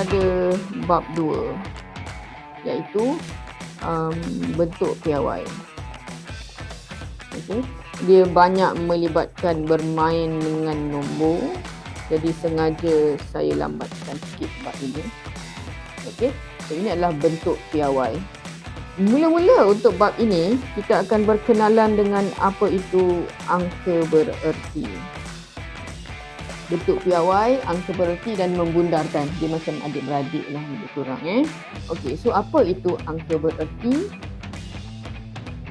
kepada bab 2, iaitu bentuk piawai. Okay. Dia banyak melibatkan bermain dengan nombor, jadi sengaja saya lambatkan sikit bab ini. Okey, so ini adalah bentuk piawai. Mula-mula untuk bab ini, kita akan berkenalan dengan apa itu angka bererti. Bentuk piawai, angka bererti dan membundarkan. Dia macam adik-beradik lah lebih kurang. Okey, so apa itu angka bererti?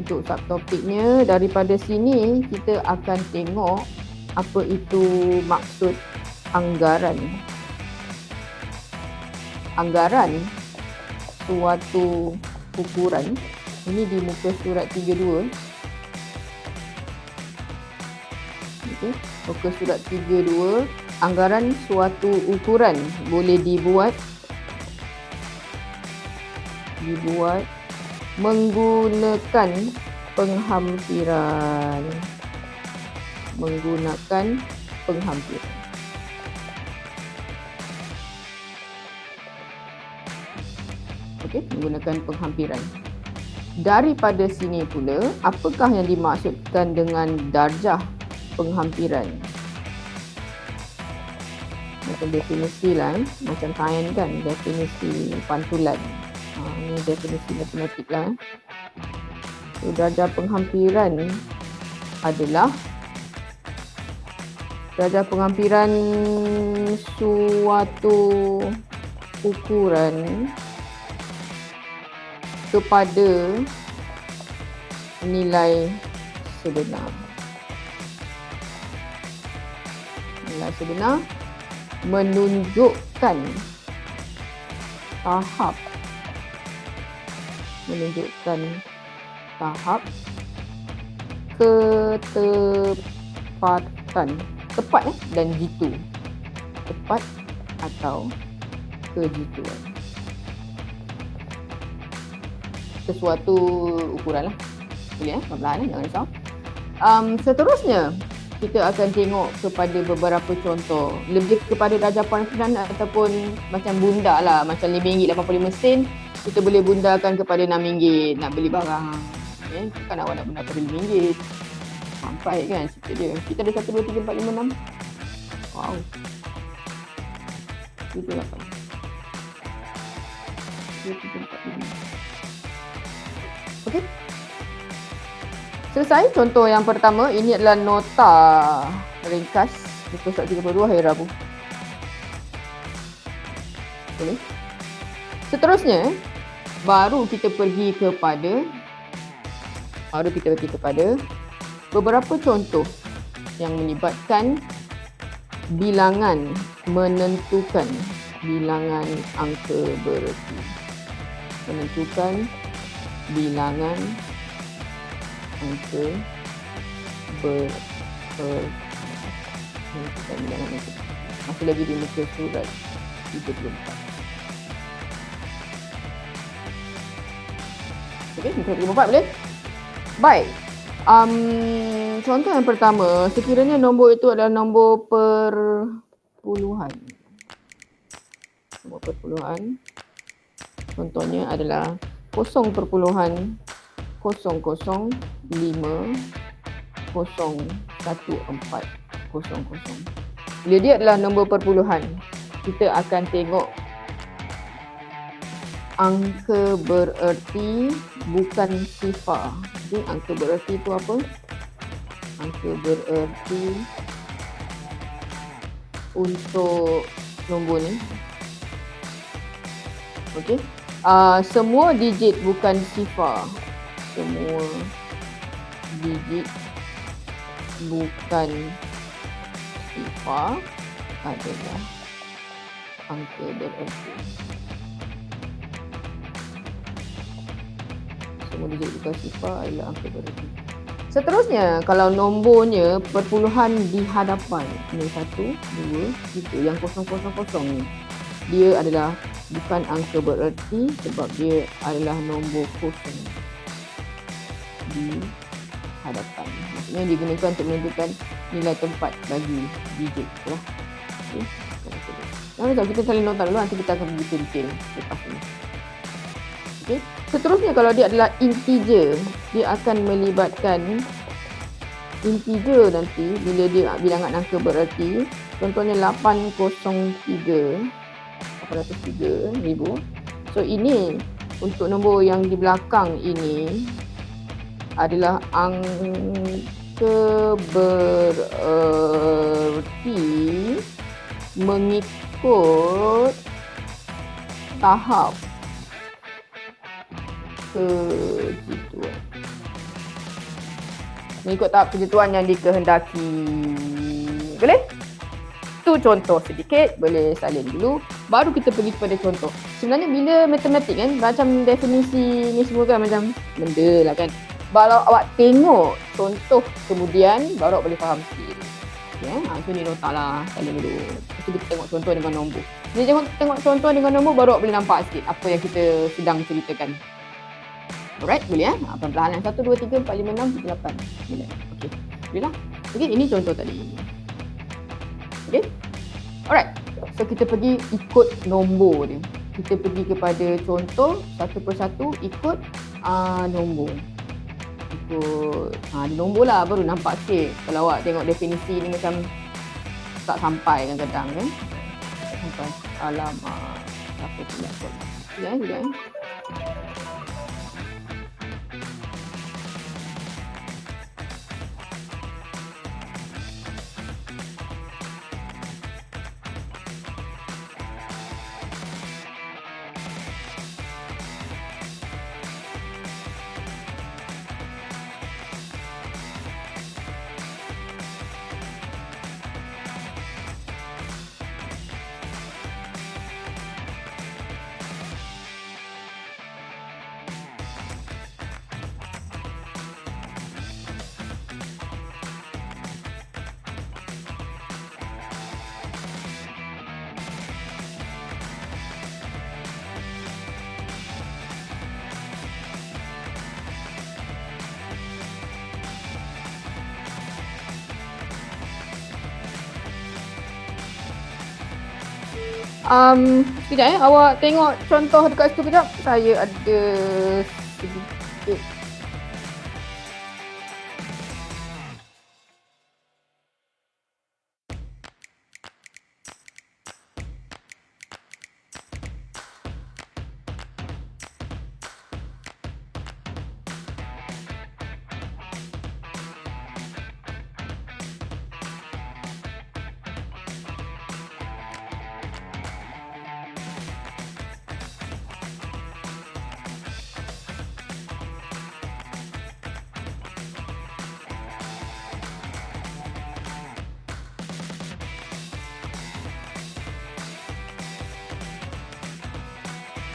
Untuk subtopiknya, daripada sini kita akan tengok apa itu maksud anggaran. Anggaran suatu ukuran, ini di muka surat 32. Okay. Muka surat 32, anggaran suatu ukuran boleh dibuat menggunakan penghampiran. Okey, menggunakan penghampiran. Daripada sini pula, apakah yang dimaksudkan dengan darjah penghampiran? Macam definisi lah, macam sains kan, definisi pantulan. Ini definisi matematik lah. So, darjah penghampiran adalah darjah penghampiran suatu ukuran kepada nilai sebenar. Nilai sebenar menunjukkan tahap ketepatan, tepat dan jitu. Tepat atau kejituan. Sesuatu ukuran lah. Boleh pelan-pelan, jangan risau. Seterusnya, kita akan tengok kepada beberapa contoh. Lebih kepada darjah penghampiran ataupun macam bunda lah. Macam RM5.85, kita boleh bundakan kepada RM6 nak beli barang. Kan awak nak bunda pada RM5. Sampai kan cerita dia. Kita ada 1, 2, 3, 4, 5, 6. Wow. 7, 8. 2, 3, 4, 5. Okey. Selesai contoh yang pertama. Ini adalah nota ringkas muka surat 32 hari Rabu. Boleh. Seterusnya, baru kita pergi kepada beberapa contoh yang melibatkan bilangan menentukan bilangan angka bererti. Menentukan bilangan angka bererti. Masih lagi di muka surat 34. Okey, muka 34 boleh? Baik. Contoh yang pertama, sekiranya nombor itu adalah nombor perpuluhan. Nombor perpuluhan. Contohnya adalah 0.00501400. Bila dia adalah nombor perpuluhan, kita akan tengok angka bererti bukan sifar. Jadi angka bererti itu apa? Angka bererti untuk nombor ni. Okey. Semua digit bukan sifar. Semua digit bukan sifar adalah angka bererti. Semua digit bukan sifar adalah angka bererti. Seterusnya, kalau nombornya perpuluhan di hadapan, ini 1, 2, 3, yang 000 ni, dia adalah bukan angka bererti sebab dia adalah nombor kosong di hadapan. Maksudnya digunakan untuk menentukan nilai tempat bagi digit lah. Okay. Jangan risau, kita saling nota dulu, nanti kita akan pergi detail lepas ini. Okay. Seterusnya kalau dia adalah integer, dia akan melibatkan integer nanti bila dia bilangan angka bererti. Contohnya 803,000. So ini untuk nombor yang di belakang ini adalah angka bererti mengikut tahap kejituan. Mengikut tahap kejituan yang dikehendaki. Boleh? Itu contoh sedikit, boleh salin dulu. Baru kita pergi kepada contoh. Sebenarnya bila matematik kan, macam definisi ni semua kan macam benda lah kan. Kalau awak tengok contoh kemudian, baru awak boleh faham sikit. Ya, so ni nota lah, salin dulu. Lepas tu kita tengok contoh dengan nombor. Bila tengok contoh dengan nombor, baru awak boleh nampak sikit apa yang kita sedang ceritakan. Alright, boleh ya? Perlahan-lahan. 1, 2, 3, 4, 5, 6, 7, 8. Boleh. Okey. Boleh lah. Okey, ini contoh tadi. Okey. Alright. So, kita pergi ikut nombor dia. Kita pergi kepada contoh, satu persatu ikut nombor. Ikut nombor lah, baru nampak sikit. Kalau awak tengok definisi ni macam tak sampai kadang-kadang kan. Tak sampai. Alamak. Apa pula kot. Sekejap. Sekejap awak tengok contoh dekat situ kejap. Saya ada sedikit.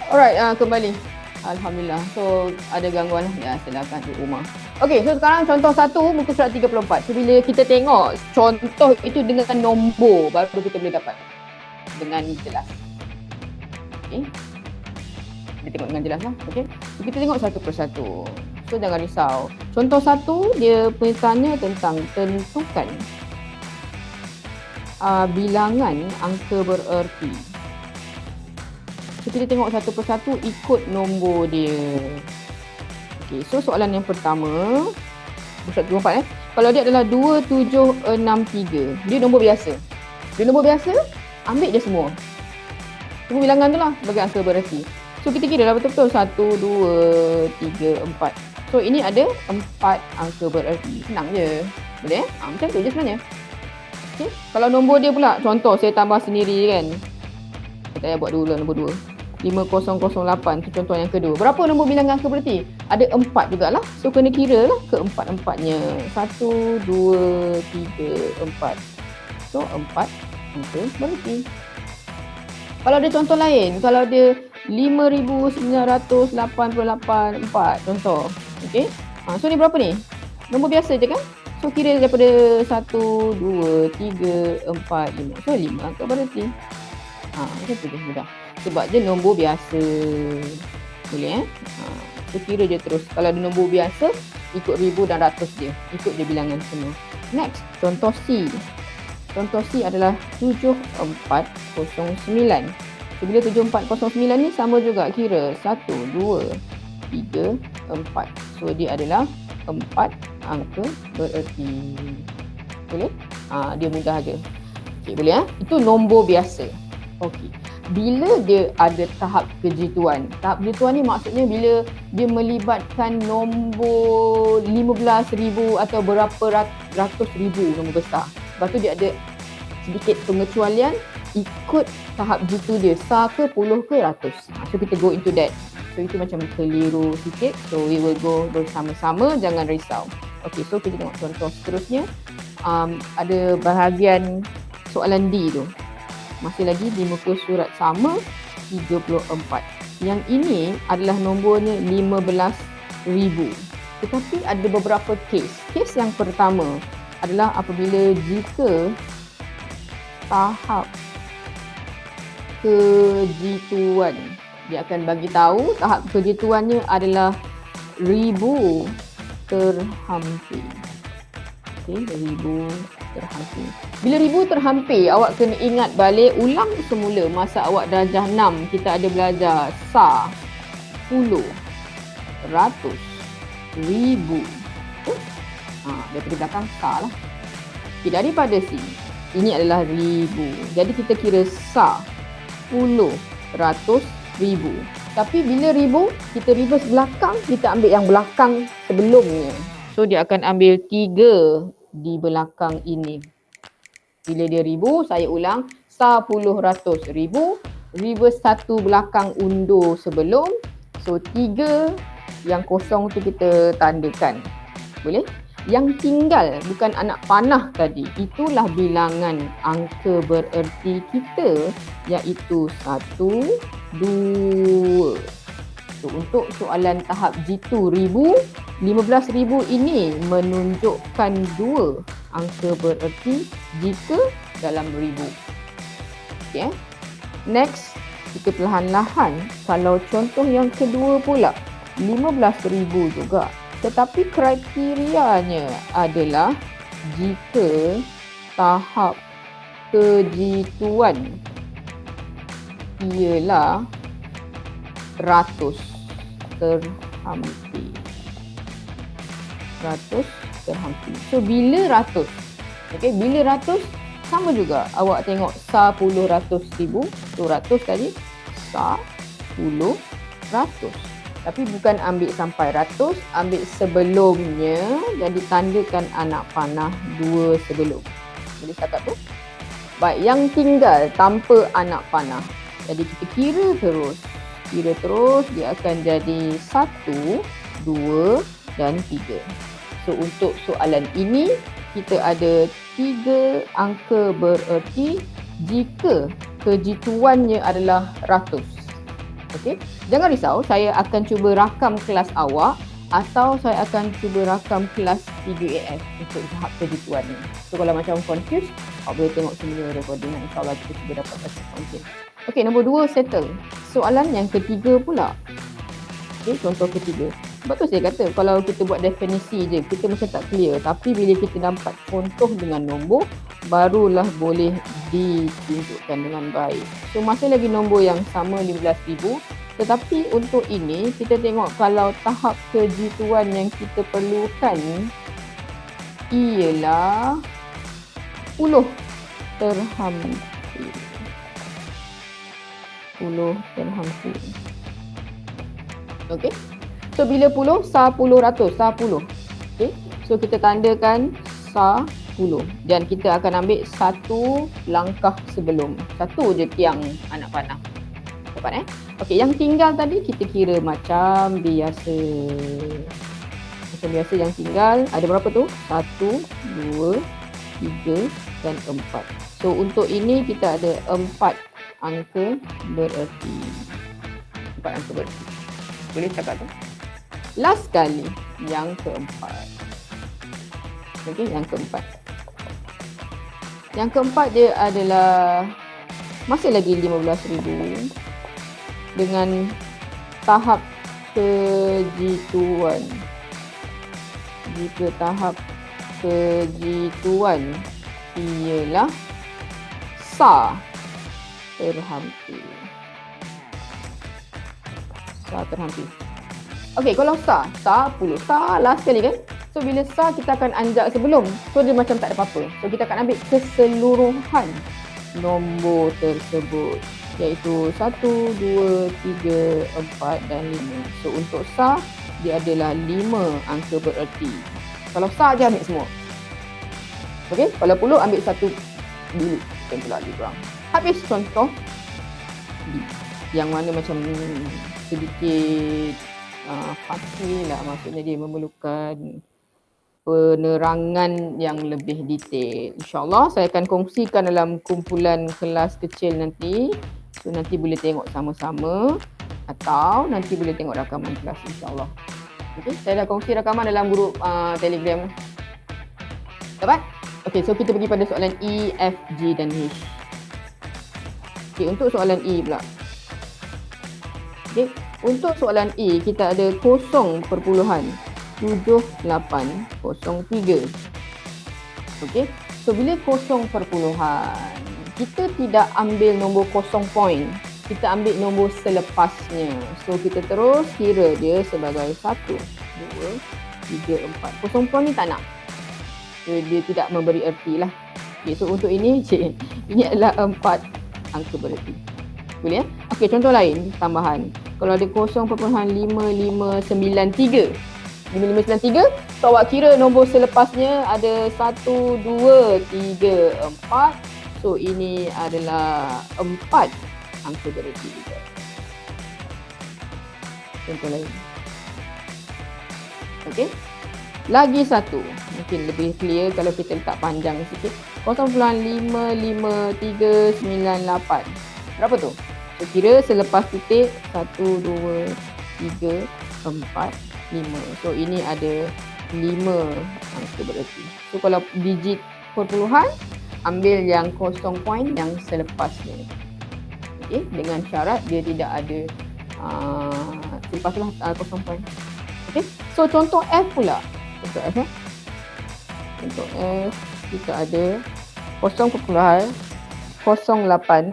Alright, kembali. Alhamdulillah. So, ada gangguan lah. Ya, silakan di rumah. Okey, so sekarang contoh 1, muka surat 34. So, bila kita tengok contoh itu dengan nombor, baru kita boleh dapat dengan jelas. Okey. Kita tengok dengan jelas lah. Okey. So, kita tengok satu persatu. So, jangan risau. Contoh 1, dia tanya tentang tentukan bilangan angka bererti. So, kita tengok satu persatu ikut nombor dia. Okey, so soalan yang pertama, soalan 24 Kalau dia adalah 2763, dia nombor biasa. Dia nombor biasa, ambil je semua. Semua bilangan tu lah sebagai angka bererti. So, kita kira lah betul-betul 1, 2, 3, 4. So, ini ada 4 angka bererti. Senang je. Boleh? Macam tu je sebenarnya. Okay. Kalau nombor dia pula, contoh saya tambah sendiri kan. Kita buat dulu lah nombor 2. 5008 tu contoh yang kedua. Berapa nombor bilangan angka bererti? Ada 4 jugalah. So kena kira lah keempat-empatnya. 1, 2, 3, 4. So 4 angka bererti. Kalau ada contoh lain, kalau ada 5988 4 contoh. Okey. So ni berapa ni? Nombor biasa je kan? So kira daripada 1, 2, 3, 4, 5. So 5 angka bererti. Macam tu je mudah. Sebab dia nombor biasa. Boleh So kira je terus. Kalau dia nombor biasa, ikut ribu dan ratus je. Ikut je bilangan semua. Next, contoh C. Contoh C adalah 7409. So, bila 7409 ni sama juga kira 1, 2, 3, 4. So, dia adalah 4 angka bererti. Boleh? Dia mudah aja. Okey, boleh ya? Itu nombor biasa. Okey. Bila dia ada tahap kejituan. Tahap kejituan ni maksudnya bila dia melibatkan nombor 15,000 atau berapa ratus ribu nombor besar. Lepas tu dia ada sedikit pengecualian ikut tahap jitu dia, sar ke, puluh ke, ratus. So kita go into that. So itu macam keliru sikit. So we will go bersama-sama, jangan risau. Okay, so kita tengok contoh seterusnya. Ada bahagian soalan D tu. Masih lagi di muka surat sama 34. Yang ini adalah nombornya 15,000. Tetapi ada beberapa kes. Kes yang pertama adalah apabila jika tahap kejituan, dia akan bagi tahu tahap kejituannya adalah 1000 terhampir. Okey, 1000 terhampir. Bila 1000 terhampir, awak kena ingat balik, ulang semula masa awak darjah 6 kita ada belajar sar, puluh, ratus, ribu. Daripada belakang sar lah. Okay, daripada sini, ini adalah ribu. Jadi kita kira sar, puluh, ratus, ribu. Tapi bila ribu, kita reverse belakang, kita ambil yang belakang sebelumnya. So dia akan ambil 3 di belakang ini. Bila dia ribu, saya ulang, sar, puluh, ratus, ribu. Reverse 1 belakang undur sebelum. So 3 yang kosong tu kita tandakan. Boleh? Yang tinggal bukan anak panah tadi, itulah bilangan angka bererti kita, iaitu 1, 2. So, untuk soalan tahap jitu 1000, 15,000 ini menunjukkan 2 angka bererti jika dalam 1000. Okay. Next, kita perlahan-lahan, kalau contoh yang kedua pula, 15,000 juga. Tetapi kriterianya adalah jika tahap kejituan ialah ratus terhampir. Ratus terhampir. So bila ratus, okay, bila ratus sama juga. Awak tengok sar, puluh, ratus, ribu. So ratus tadi, sar, puluh, ratus. Tapi bukan ambil sampai ratus, ambil sebelumnya. Jadi tandakan anak panah 2 sebelum. Jadi setakat tu. Baik, yang tinggal tanpa anak panah. Jadi kita kira terus. Kira terus, dia akan jadi 1, 2 dan 3. So untuk soalan ini, kita ada 3 angka bererti jika kejituannya adalah ratus. Okey, jangan risau, saya akan cuba rakam kelas awak atau saya akan cuba rakam kelas 3AF untuk tahap kejituan ni. So kalau macam confused, awak boleh tengok semua recording, insyaAllah kita cuba dapat rasa confused. Okey, nombor 2 settle. Soalan yang ketiga pula. Okey, contoh ketiga. Sebab tu saya kata kalau kita buat definisi je, kita macam tak clear. Tapi bila kita dapat contoh dengan nombor, barulah boleh ditunjukkan dengan baik. So masih lagi nombor yang sama 15,000. Tetapi untuk ini kita tengok kalau tahap kejituan yang kita perlukan ialah 10 terhampir. 10 terhampir. Okey. So bila 10, sar, puluh, ratus, sar, puluh. Okey. So kita tandakan sar, puluh. Dan kita akan ambil 1 langkah sebelum. 1 je tiang anak panah. Dapat Okey, yang tinggal tadi kita kira macam biasa. Macam biasa yang tinggal ada berapa tu? 1, 2, 3 dan 4. So untuk ini kita ada 4 angka bererti. 4 angka bererti. Boleh cakap tu? Last kali, yang keempat. Okey, yang keempat. Yang keempat dia adalah masih lagi 15,000 dengan tahap kejituan. Jika tahap kejituan ialah SAR terhenti. SAR terhenti. Okey, kalau SAR 10. SAR last sekali kan? So bila SAR kita akan anjak sebelum. So dia macam tak ada apa-apa. So kita akan ambil keseluruhan nombor tersebut, iaitu 1, 2, 3, 4 dan 5. So untuk SAR dia adalah 5 angka bererti. Kalau SAR je ambil semua. Okey, kalau perlu ambil satu dulu. Macam tu lah lebih kurang. Habis contoh B, yang mana macam sedikit pasti lah, maksudnya dia memerlukan penerangan yang lebih detail. InsyaAllah saya akan kongsikan dalam kumpulan kelas kecil nanti. So nanti boleh tengok sama-sama atau nanti boleh tengok rakaman kelas, insyaAllah. Okay, saya dah kongsi rakaman dalam grup Telegram. Dapat? Okay, so kita pergi pada soalan E, F, G dan H. Okay, untuk soalan E pula. Okay, untuk soalan E kita ada 0.7803. Okey. So bila 0 perpuluhan, kita tidak ambil nombor 0 point. Kita ambil nombor selepasnya. So kita terus kira dia sebagai 1, 2, 3, 4. 0 point ni tak nak. Dia tidak memberi erti lah. Okay, so untuk ini, ini adalah 4 angka bererti. Boleh ya? Okey, contoh lain, tambahan. Kalau ada 0.5593. 5593, so awak kira nombor selepasnya ada 1, 2, 3, 4. So ini adalah 4 angka bererti juga. Contoh lain. Okey. Lagi satu, mungkin lebih clear kalau kita letak panjang sikit. 0.55398. Berapa tu? So kira selepas titik 1, 2, 3, 4, 5. So ini ada 5 angka bererti. So kalau digit perpuluhan, ambil yang 0 point yang selepasnya. Okey, dengan syarat dia tidak ada selepaslah 0 point. Okey. So contoh F pula. Contoh F ya. Contoh F kita ada 0.0809.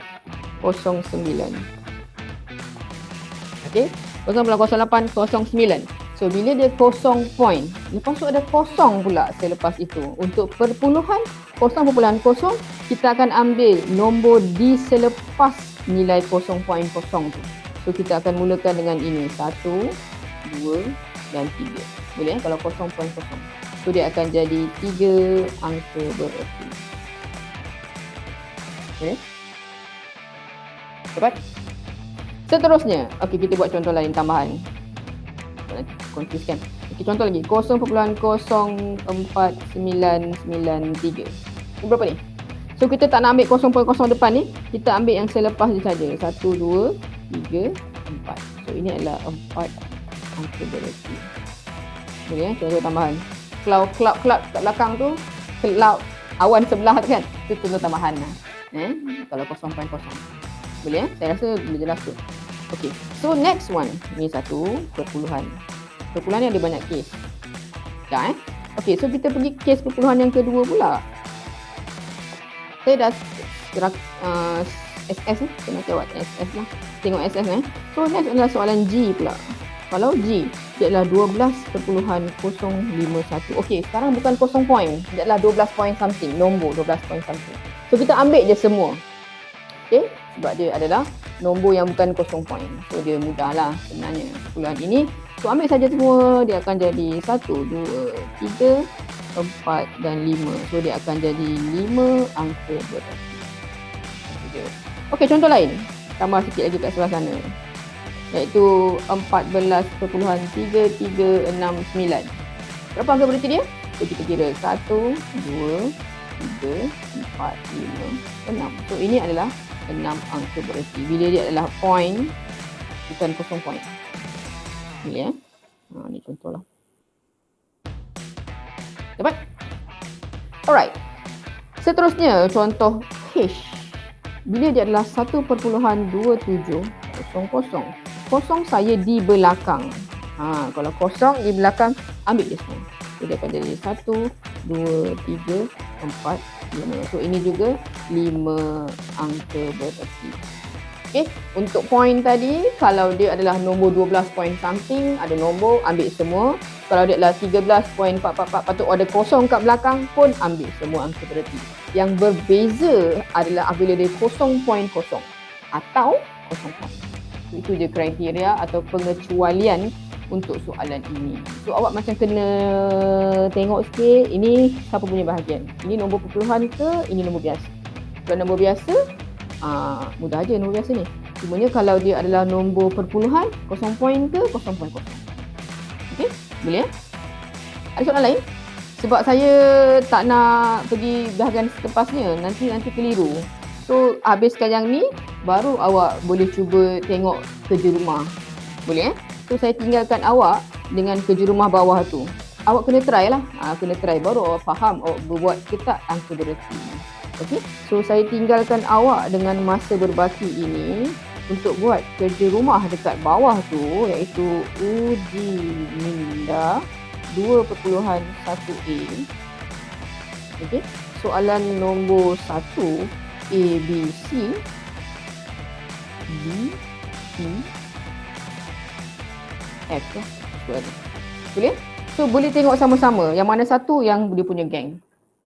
Okey, 0.0809. So bila dia 0 point, lepas tu ada kosong pula selepas itu. Untuk perpuluhan 0.0 kita akan ambil nombor di selepas nilai 0.0 tu. So kita akan mulakan dengan ini 1, 2 dan 3. Boleh kalau 0.0. So dia akan jadi 3 angka bererti. Boleh? Dapat? Seterusnya, okey kita buat contoh lain tambahan. Confuse kan? Okey, contoh lagi 0.04993. Ini berapa ni? So kita tak nak ambil 0.0 depan ni, kita ambil yang selepas je saja. 1, 2, 3, 4. So ini adalah 4 angka bererti. Boleh contoh tambahan. Cloud kat belakang tu, cloud awan sebelah tu kan. Itu contoh tambahan lah. Kalau 0.0. Boleh saya rasa boleh jelas tu. Okey. So next one, ni satu perpuluhan. Perpuluhan ni ada banyak kes. Dah Okey, so kita pergi kes perpuluhan yang kedua pula. Saya dah gerak SS ni, saya nak jawab SS lah. Tengok SS ni. So next adalah soalan G pula. Kalau G, dia adalah 12.051. Okey, sekarang bukan 0 point. Dia adalah 12 point something, nombor 12 point something. So kita ambil je semua. Okey, sebab dia adalah nombor yang bukan 0 point. So dia mudahlah sebenarnya perpuluhan ini. So ambil saja semua, dia akan jadi 1, 2, 3, 4 dan 5. So dia akan jadi 5 angka bererti. Okey, contoh lain. Tambah sikit lagi kat sebelah sana. Iaitu 14.3369. Berapa angka bererti dia? So kita kira 1, 2, 3, 4, 5, 6. So ini adalah 6 angka bererti. Bila dia adalah point, bukan 0 point. Boleh ni contoh lah. Dapat? Alright. Seterusnya contoh H. Bila dia adalah 1.2700. Kosong saya di belakang. Kalau kosong di belakang, ambil je semua. So dia akan jadi 1, 2, 3, 4, 5. So ini juga 5 angka bererti. Okay, untuk point tadi, kalau dia adalah nombor 12 point something, ada nombor, ambil semua. Kalau dia adalah 13.444, patut ada kosong kat belakang pun ambil semua angka bererti. Yang berbeza adalah apabila dia 0.0 atau 0 point. So, itu je kriteria atau pengecualian untuk soalan ini. So awak macam kena tengok sikit, ini siapa punya bahagian. Ini nombor perpuluhan ke, ini nombor biasa. Kalau nombor biasa, mudah aja nombor biasa ni. Cumanya kalau dia adalah nombor perpuluhan, 0 point ke 0.0. Okey, boleh ya? Ada soalan lain? Sebab saya tak nak pergi bahagian selepasnya, nanti keliru. So habiskan yang ni, baru awak boleh cuba tengok kerja rumah. Boleh ya? So saya tinggalkan awak dengan kerja rumah bawah tu. Awak kena try lah. Kena try baru awak faham awak berbuat ke tak angka bererti. Okey. So saya tinggalkan awak dengan masa berbaki ini untuk buat kerja rumah dekat bawah tu, iaitu uji minda 2.1a. Okey. Soalan nombor 1, A, B, C, D, E, F lah. Boleh? So boleh tengok sama-sama yang mana satu yang dia punya geng.